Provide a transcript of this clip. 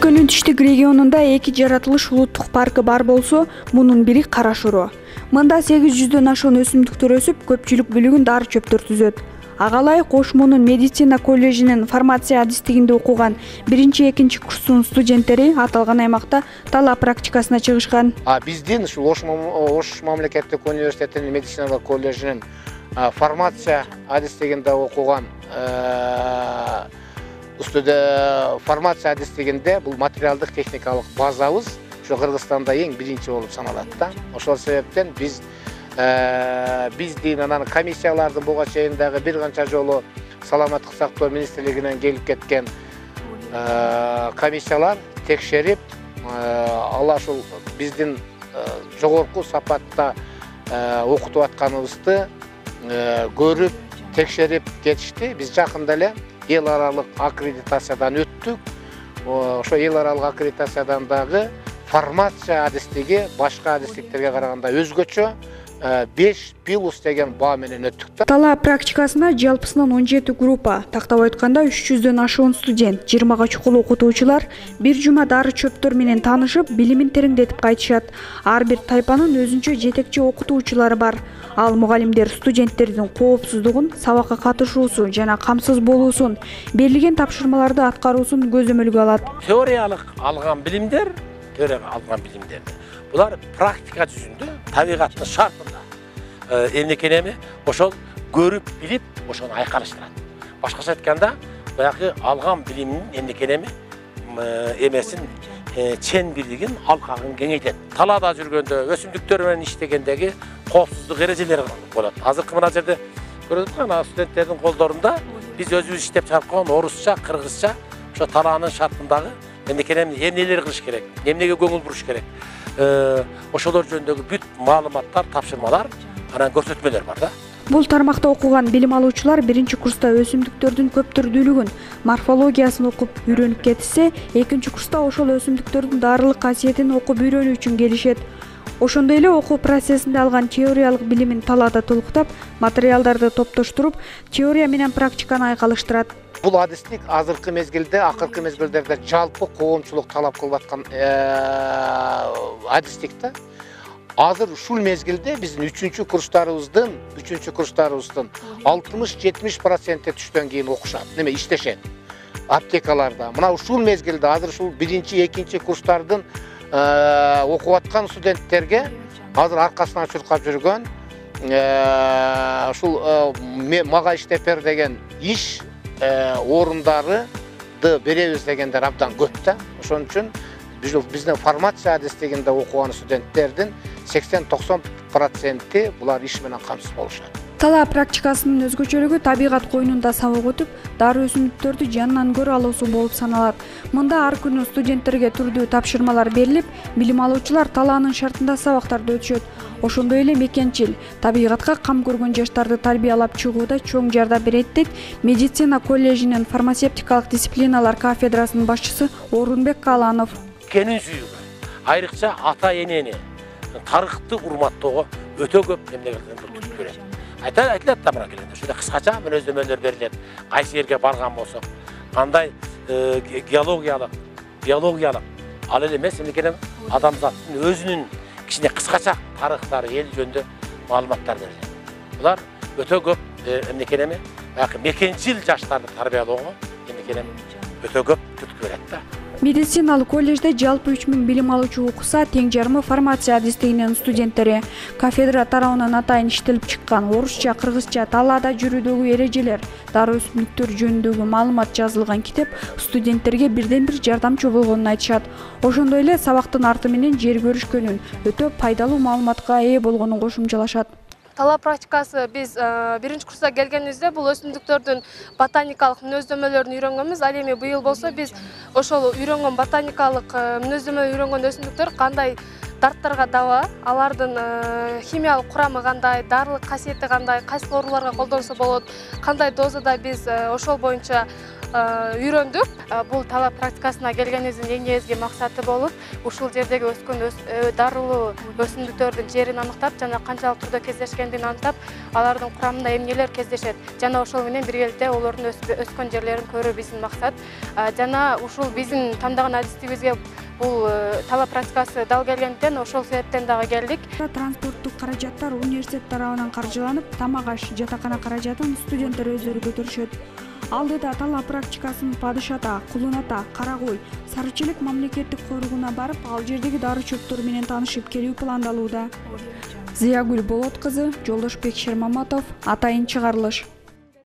Өлкөнүн түштүк регионунда эки жаратылыш улуттук паркы бар болсо, мунун бири Кара-Шороо. Мында 800дөн ашуун өсүмдүктөр өсүп, көпчүлүк бөлүгүн дары чөптөр түзөт. Ага ылайык Ош мунун медицина коллежинин фармация адистигинде окуган 1-2 курстун студенттери аталган аймакта талаа практикасына чыгышкан. Биздин ушул Ош мамлекеттик университетинин медицина коллежинин фармация адистигинде окуган фармация адистигинде бул материалдык техникалык базабыз ушу Кыргызстанда эң биринчи болуп саналат да. Ошол себептен биздин анан комиссиялардын буга чейин дагы бир канча жолу саламаттык сактоо министрлигинен келип кеткен комиссиялар текшерип, ала ушул биздин жогорку сапатта окутуп атканыбызды көрүп, текшерип кетишти. Биз жакында эле эл аралык аккредитациядан өттүк. Ошо эл аралык аккредитациядан дагы фармация адистиги башка адистиктерге караганда өзгөчө 5+ деген баа менен өттүк. Талаа практикасына жалпысынан 17 группа, тактап айтканда 300дөн ашуун студент, 20га чукул окутуучулар бир жума дары чөптөр менен таанышып, билимин тереңдетип кайтышат. Ар бир тайпанын өзүнчө жетекчи окутуучулары бар. Ал мугалимдер студенттердин коопсуздугун, сабакка катышуусун жана камсыз болуусун, берилген тапшырмаларды аткаруусун көзөмөлгө алат. Теориялык алган билимдер, булар практика жүзүндө табигаттын шартында эмнекенеми ошол көрүп билип ошону айкалыштырат. Башкача айтканда, баягы алган билимдин эмнекенеми эмесин чен бийлигин, алкагын кеңейтет. Талаада жүргөндө өсүмдүктөр менен иштегендеги коопсуздук эрежелери болот. Азыркы мына жерде көрүп аткан студенттердин колдорунда биз өзүбүз иштеп чыгарткан орусча, кыргызча ошо талаанын шартындагы эмнелер кылыш керек, эмнеге көңүл буруш керек. Ошолор жөнүндөгү бүт маалыматтар, тапшырмалар, анан көрсөтмөлөр бар да. Бул тармакта окуган билим алуучулар 1-курста өсүмдүктөрдүн көптүрдүүлүгүн, морфологиясын окуп үйрөнүп кетсе, 2-курста ошол өсүмдүктөрдүн дарылык касиетин окуп үйрөнүү үчүн келишет. Ошондой эле окуу процессинде алган теориялык билимин талаада толуктап, материалдарды топтоштуруп, теория менен практиканы айкалыштырат. Бул адистик азыркы мезгилде, акыркы мезгилдерде жалпы коомчулук талап кылып аткан адистик да. Азыр ушул мезгилде биздин 3-курстарыбыздын 60-70% түштөн кийин окушат, иштешет. Аптекаларда. Мына ушул мезгилде азыр ушул 1-2 курстардын окуп аткан студенттерге азыр аркасынан чуркап жүргөн ушул мага иштеп бер деген иш орундарды беребиз дегендер абдан көп да. Ошон үчүн биздин фармация адистигинде окуган студенттердин 80-90% булар иш менен камсыз болушат. Талаа практикасынын өзгөчөлүгү табигат коюнунда сабак өтүп, дары өсүмдүктөрдү жанынан көрө алуусу болуп саналат. Мында ар күнү студенттерге түрдүү тапшырмалар берилип, билим алуучулар талаанын шартында сабактарды өтүшөт. Ошондой эле мекенчил, табигатка кам көргөн жаштарды тарбиялап чыгууда чоң жардам берет дейт медицина коллежинин фармацевтикалык дисциплиналар кафедрасынын башчысы Орунбек Каланов. Кенин сүйүүгө, айрыкча ата-энени тарыхты урматтоого өтө көп эмнелерден түртүп берет. Айтылат да мына келгенде, ушундай кыскача мүнөздөмөлөр берилет. Кайсы жерге барган болсок, кандай биологиялык, ал эле эмес эмнекенем адамзаттын өзүнүн кичине кыскача тарыхтары, эл жөнүндө маалыматтар берилет. Булар өтө көп эмнекенеми, мекенчил жаштарды тарбиялоого эмнекенем өтө көп түрткү берет да. Медициналык коллежде жалпы 3000 билим алуучу окуса, тең жарымы фармация адистигинин студенттери. Кафедра тарабынан атайын иштелип чыккан орусча, кыргызча талаада жүрүүдөгү эрежелер, дары өсүмдүктөр жөнүндөгү маалымат жазылган китеп студенттерге бирден бир жардамчы болгонун айтышат. Ошондой эле сабактын арты менен жер көрүшкөнүн, өтө пайдалуу маалыматка ээ болгонун кошумчалашат. Талаа практикасы биз 1-курста келгенибизде бул өсүмдүктөрдүн ботаникалык мүнөздөмөлөрүн үйрөнгөнбүз. Ал эми быйыл болсо биз ошол үйрөнгөн ботаникалык мүнөздөмө үйрөнгөн өсүмдүктөр кандай дарттарга даба, алардын химиялык курамы кандай, дарылык касиети кандай, кайсы ооруларга колдонсо болот, кандай дозада биз ошол боюнча үйрөндүк. Бул талап практикасына келгенибиздин эң негизги максаты болуп, ушул жердеги өскөн дарылуу өсүмдүктөрдүн жерин аныктап, жана канчалык турда кездешкендигин аныктап, алардын курамында эмнелер кездешет, жана ошол менен биргеликте олордун өскөн жерлерин көрүү биздин максат. Жана ушул биздин тандаган адистигибизге бул талап практикасы дал келгендиктен ошол себептен дагы келдик. Транспорттук каражаттар университет тарабынан каржыланып, тамак-аш, жатакана каражатын студенттер өздөрү көтөрүшөт. Алдыда талап практикасын Падыш ата, Кулун ата, Карагой, Сарычелек мамлекеттик койрогуна барып, ал жердеги дары чөптөр менен таанышып келүү пландалууда. Зиягүл Болот кызы, Жолдошбек Шермаматов, Атайын чыгарылыш.